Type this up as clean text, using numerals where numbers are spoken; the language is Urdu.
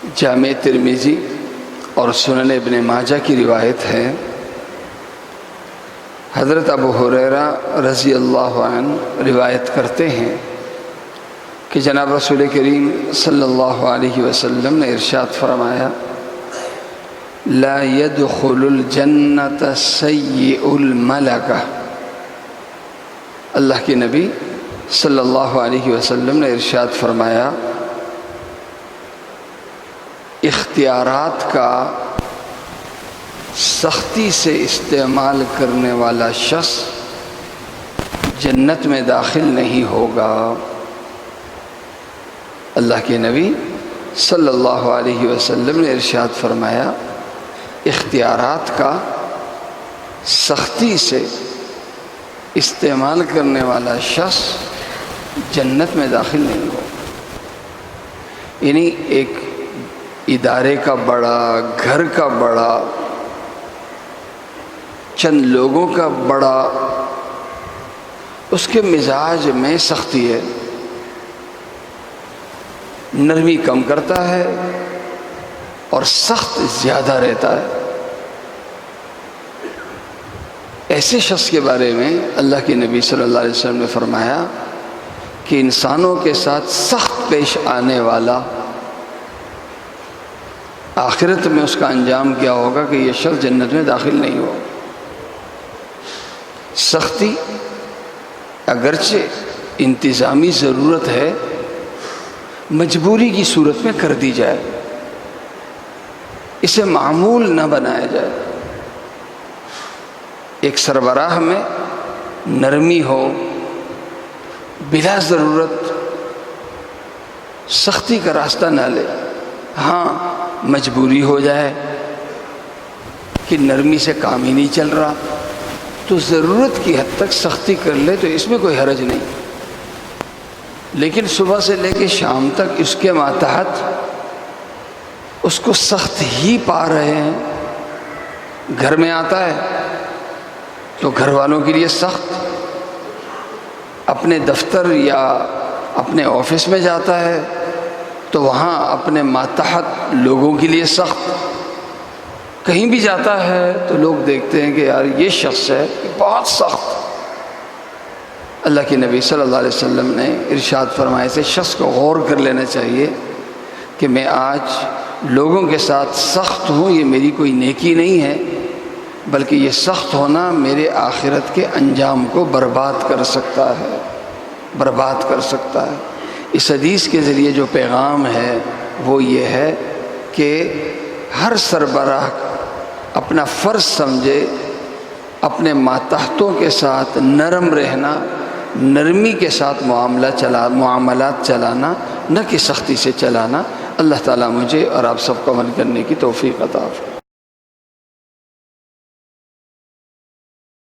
جامع ترمذی اور سنن ابن ماجہ کی روایت ہے، حضرت ابو ہریرہ رضی اللہ عنہ روایت کرتے ہیں کہ جناب رسول کریم صلی اللہ علیہ وسلم نے ارشاد فرمایا، لا يدخل الجنت سیئ الملکہ۔ اللہ کے نبی صلی اللہ علیہ وسلم نے ارشاد فرمایا، اختیارات کا سختی سے استعمال کرنے والا شخص جنت میں داخل نہیں ہوگا۔ اللہ کے نبی صلی اللہ علیہ وسلم نے ارشاد فرمایا، اختیارات کا سختی سے استعمال کرنے والا شخص جنت میں داخل نہیں ہوگا۔ یعنی ایک ادارے کا بڑا، گھر کا بڑا، چند لوگوں کا بڑا، اس کے مزاج میں سختی ہے، نرمی کم کرتا ہے اور سخت زیادہ رہتا ہے۔ ایسے شخص کے بارے میں اللہ کے نبی صلی اللہ علیہ وسلم نے فرمایا کہ انسانوں کے ساتھ سخت پیش آنے والا، آخرت میں اس کا انجام کیا ہوگا کہ یہ شخص جنت میں داخل نہیں ہوگا۔ سختی اگرچہ انتظامی ضرورت ہے، مجبوری کی صورت میں کر دی جائے، اسے معمول نہ بنایا جائے۔ ایک سربراہ میں نرمی ہو، بلا ضرورت سختی کا راستہ نہ لے۔ ہاں مجبوری ہو جائے کہ نرمی سے کام ہی نہیں چل رہا تو ضرورت کی حد تک سختی کر لے تو اس میں کوئی حرج نہیں، لیکن صبح سے لے کے شام تک اس کے ماتحت اس کو سخت ہی پا رہے ہیں۔ گھر میں آتا ہے تو گھر والوں کے لیے سخت، اپنے دفتر یا اپنے آفس میں جاتا ہے تو وہاں اپنے ماتحت لوگوں کے لیے سخت، کہیں بھی جاتا ہے تو لوگ دیکھتے ہیں کہ یار یہ شخص ہے بہت سخت۔ اللہ کے نبی صلی اللہ علیہ وسلم نے ارشاد فرمایا، سے شخص کو غور کر لینا چاہیے کہ میں آج لوگوں کے ساتھ سخت ہوں، یہ میری کوئی نیکی نہیں ہے، بلکہ یہ سخت ہونا میرے آخرت کے انجام کو برباد کر سکتا ہے، برباد کر سکتا ہے۔ اس حدیث کے ذریعے جو پیغام ہے وہ یہ ہے کہ ہر سربراہ اپنا فرض سمجھے اپنے ماتحتوں کے ساتھ نرم رہنا، نرمی کے ساتھ معاملات چلانا، نہ کہ سختی سے چلانا۔ اللہ تعالیٰ مجھے اور آپ سب کو عمل کرنے کی توفیق عطا فرمائے۔